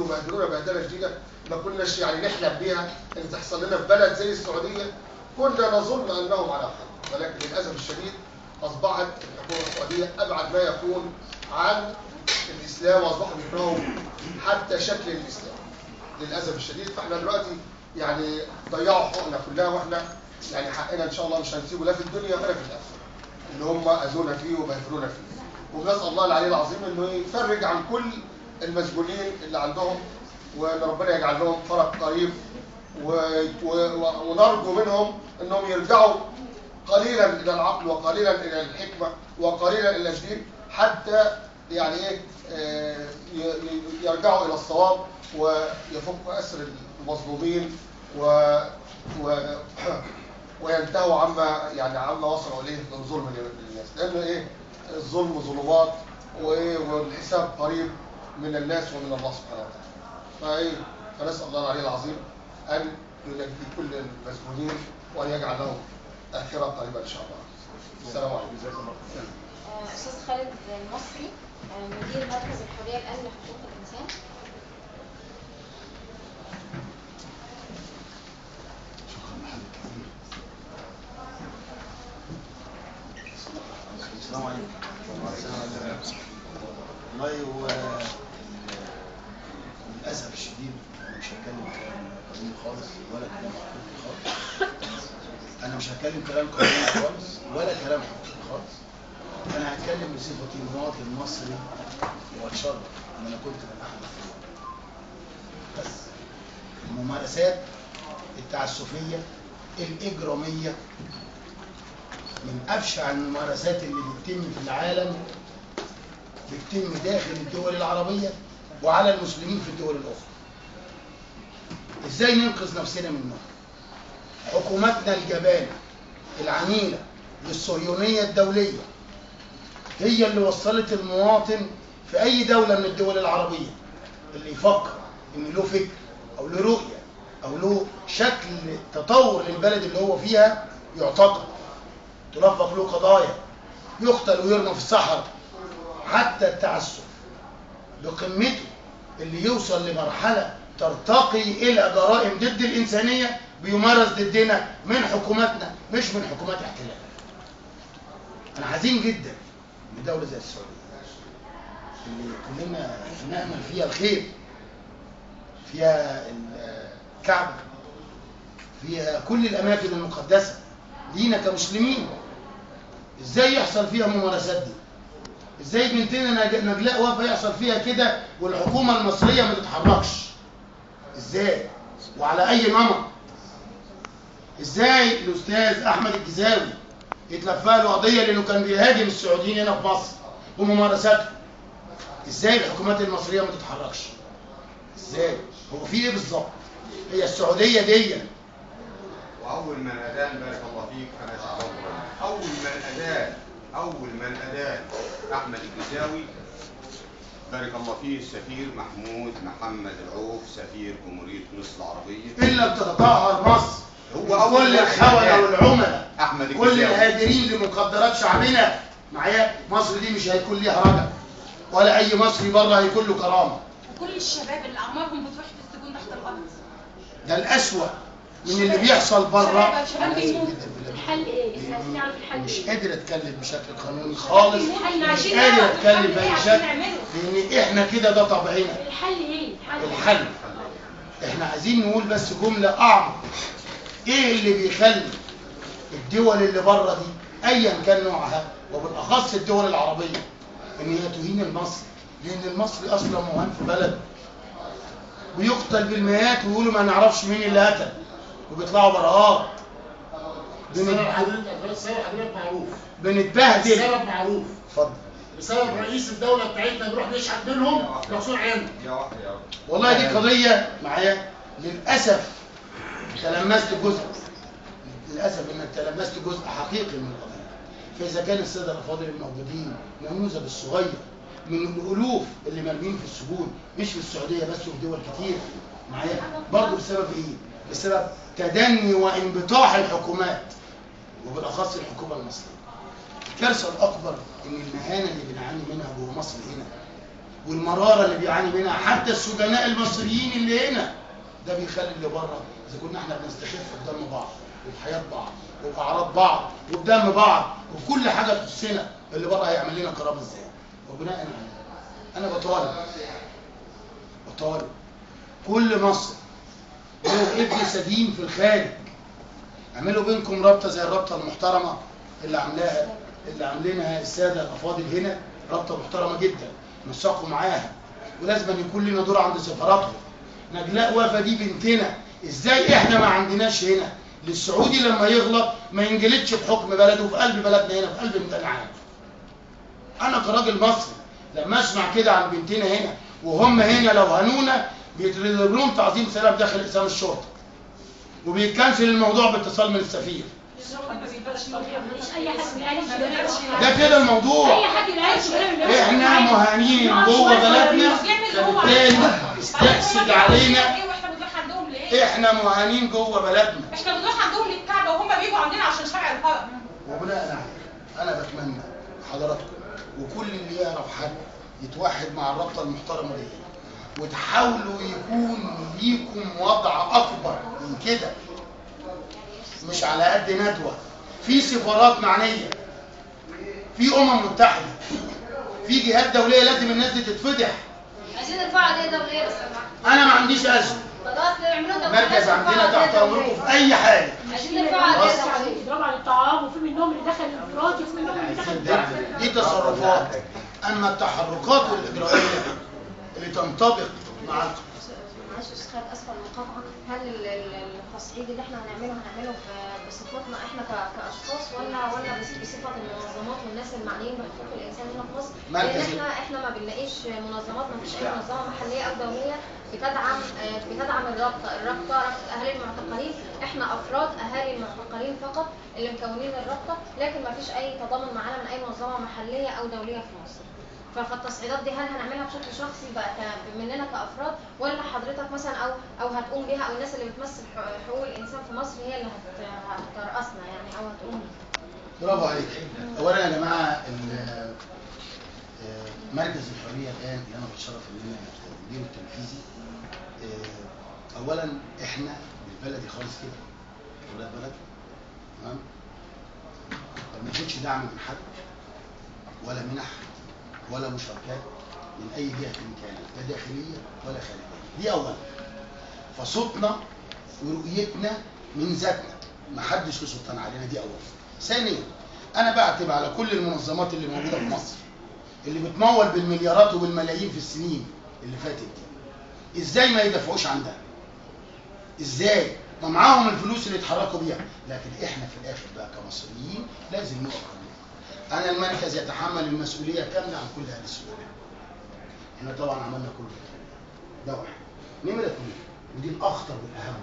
وبهدلونا بهدله شديده ما كناش يعني نحلم بيها ان تحصل لنا في بلد زي السعوديه. كنا نظن انهم على خير، ولكن للاسف الشديد اصبحت الحكومه السعوديه ابعد ما يكون عن الاسلام، واصبحوا بيكرهوا حتى شكل الاسلام للاسف الشديد. فاحنا دلوقتي يعني ضيعوا حقوقنا كلها، واحنا يعني حقنا ان شاء الله مش هنسيبه لا في الدنيا ولا في الاخره اللي هم اذونا فيه وبهدلونا فيه. ونسال الله العلي العظيم انه يفرج عن كل المسجونين اللي عندهم، وان ربنا يجعل لهم فرج قريب، ونرجو منهم انهم يرجعوا قليلا الى العقل وقليلا الى الحكمه وقليلا الى الدين، حتى يعني ايه يرجعوا الى الصواب ويفكوا اسر المظلومين وينتهوا عما وصلوا اليه من ظلم للناس، لانه ايه الظلم ظلمات والحساب قريب من الناس ومن الله سبحانه وتعالى. فنسال الله العلي العظيم ان ينجي كل المسجونين وان يجعل لهم اخره قريبه ان شاء الله. السلام عليكم. استاذ خالد المصري، مدير مركز الحريه الان لحقوق الانسان. السلام عليكم. والله هو للاسف الشديد انا مش هتكلم كلام قانوني خالص ولا كلام حقوقي خالص. انا مش هتكلم كلام قانوني خالص ولا كلام حقوقي خالص. انا هتكلم بصفتي مواطن مصري واتشرف ان انا كنت من احد الثوار. بس الممارسات التعسفيه الاجراميه من ابشع الممارسات اللي بتتم في العالم، بتتم داخل الدول العربيه وعلى المسلمين في الدول الاخرى. ازاي ننقذ نفسنا منها؟ حكوماتنا الجبانه العنينه للصهيونيه الدوليه هي اللي وصلت المواطن في اي دوله من الدول العربيه اللي يفكر ان له فكر او له رؤيه او له شكل تطور للبلد اللي هو فيها يعتقل، تلفق له قضايا، يقتل ويرمى في الصحراء. حتى التعسف بقمته اللي يوصل لمرحله ترتقي الى جرائم ضد الانسانيه بيمارس ضدنا من حكوماتنا مش من حكومات احتلال. انا حزين جدا ان دوله زي السعوديه اللي كلنا نامل فيها الخير، فيها الكعبه، فيها كل الاماكن المقدسه لينا كمسلمين، ازاي يحصل فيها الممارسات دي؟ ازاي بنتنا نجلاء وفا يحصل فيها كده والحكومه المصريه ما تتحركش؟ ازاي؟ وعلى اي نمط؟ ازاي الاستاذ احمد الجزاوي يتلفى له قضيه لانه كان بيهاجم السعوديين هنا في مصر وممارساتهم؟ ازاي الحكومات المصريه ما تتحركش؟ ازاي؟ هو في ايه بالظبط؟ هي السعوديه دي واول من اذان بارك الله فيك انا شعبان اول من اذان احمد الجزاوي بارك الله فيه السفير محمود محمد العوف سفير جمهوريه مصر العربيه. الا بتتطهر مصر هو كل الخونه والعملاء احمد الجزاوي كل الهادرين لمقدرات شعبنا. معايا مصر دي مش هيكون ليها رجع ولا اي مصري بره هيكون له كرامه. وكل الشباب اللي اعمارهم بتروح في السجون تحت الارض ده الاسوأ من اللي بيحصل بره. شباب بيموت. الحل ايه؟ احنا عايزين نعرف الحل مش ايه؟ قادر اتكلم بشكل قانوني خالص، مش عايزين قادر نعرف اتكلم الحل باي إيه شكل عشان نعمله. لان احنا كده ده طبعنا. الحل ايه؟ الحل احنا عايزين نقول بس جمله اعمق. ايه اللي بيخلي الدول اللي بره دي ايا كان نوعها وبالاخص الدول العربيه ان هي تهين المصري؟ لان المصري اصلا مهان في بلده ويقتل بالمئات ويقولوا ما نعرفش مين اللي قتل وبيطلعوا براءات. السبب حضرتك معروف. بنتبهدل. السبب معروف. اتفضل. بسبب رئيس الدوله بتاعتنا بنروح نشحت منهم مقصود عيننا. والله دي قضيه معايا للاسف تلمست جزء، للاسف انك تلمست جزء حقيقي من القضيه. فاذا كان الساده الافاضل الموجودين نموذج الصغير من الالوف اللي مرمين في السجون مش في السعوديه بس وفي دول كتير معايا، برضه بسبب ايه؟ بسبب تدني وانبطاح الحكومات وبالاخص الحكومه المصريه. الكارثه الاكبر ان المهانه اللي بنعاني منها جوه مصر هنا والمراره اللي بيعاني منها حتى السجناء المصريين اللي هنا، ده بيخلي اللي بره اذا كنا احنا بنستخف بدم بعض وبحياه بعض وباعراض بعض وبدم بعض وكل حاجه تخصنا، اللي بره هيعمل لنا كرامه ازاي؟ وبناء على انا بطالب كل مصر له ابن سديم في الخارج، اعملوا بينكم رابطه زي الرابطه المحترمه اللي عاملينها الساده الافاضل هنا، رابطه محترمه جدا، نساقوا معاها، ولازم يكون لنا دور عند سفاراتهم. نجلاء وفا دي بنتنا، ازاي احنا ما عندناش هنا للسعودي لما يغلط ما ينجلدش بحكم بلده في قلب بلدنا هنا في قلب ميدان عام؟ انا كراجل مصري لما اسمع كده عن بنتنا هنا وهم هنا لو هنونا بيترضوا لهم تعظيم سلام داخل اقسام الشرطه، وبيتكنسل الموضوع باتصال من السفير. اي حد بيعيش ده كده الموضوع. اي حد بيعيش احنا مهانين جوه بلدنا، فبالتالي استحسد علينا. احنا مهانين جوه بلدنا. احنا بنروح عندهم للكعبه وهم بيجوا عندنا عشان شرع الهرم. وبناء عليه انا بتمنى حضراتكم وكل اللي يعرف حد يتوحد مع الرابطه المحترمه دي، وتحاولوا يكون ليكم وضع اكبر من كده، مش على قد ندوه. في سفارات معنيه، في متحده، في جهات دوليه لازم الناس دي تتفتح. عايزين نرفع قضيه دوليه بس انا ما عنديش ازمه، خلاص نعملوا ده. مركز عندنا تحت امركم في اي حاجه. عايزين نرفع قضيه دوليه. بيضربوا على الطعام، وفي منهم اللي دخل الانفراد وفي منهم اللي دخل دي تصرفات. اما التحركات والاجراءات اللي تنطبق مع معلش يا استاذ خالد، اسفه المقاطعه، هل التصعيد اللي احنا هنعمله بصفتنا احنا كاشخاص ولا بصفه المنظمات والناس المعنيين بحقوق الانسان هنا في مصر؟ لان احنا ما بنلاقيش منظمات، ما فيش اي منظمه محليه او دوليه بتدعم الرابطه اهالي المعتقلين. احنا افراد اهالي المعتقلين فقط اللي مكونين الرابطه، لكن ما فيش اي تضامن معانا من اي منظمه محليه او دوليه في مصر. فالتصعيدات دي هل هنعملها بشكل شخصي بقى مننا كافراد، ولا حضرتك مثلا او هتقوم بيها، او الناس اللي بتمثل حقوق الانسان في مصر هي اللي هترأسنا يعني او هتقوم بيها؟ برافو عليك. اولا يا جماعه مركز الحريه الان اللي انا بتشرف ان انا المدير التنفيذي، اولا احنا بالبلدي خالص كده ولاد بلد، تمام، ما بناخدش دعم من حد ولا منح ولا مشاركات من اي جهه كانت، لا داخليه ولا خارجيه. دي اولا. فصوتنا ورؤيتنا من ذاتنا، ما حدش له سلطان علينا، دي اولا. ثانيا، انا بعتب على كل المنظمات اللي موجوده في مصر اللي بتمول بالمليارات وبالملايين في السنين اللي فاتت دي، ازاي ما يدافعوش عن ده؟ ازاي؟ ما معاهم الفلوس اللي يتحركوا بيها، لكن احنا في الاخر بقى كمصريين لازم نقف. أنا المركز يتحمل المسؤولية كاملة عن كل هذه السؤال. احنا طبعا عملنا كل ده واحد. نمرة 2 ودي الأخطر والأهم،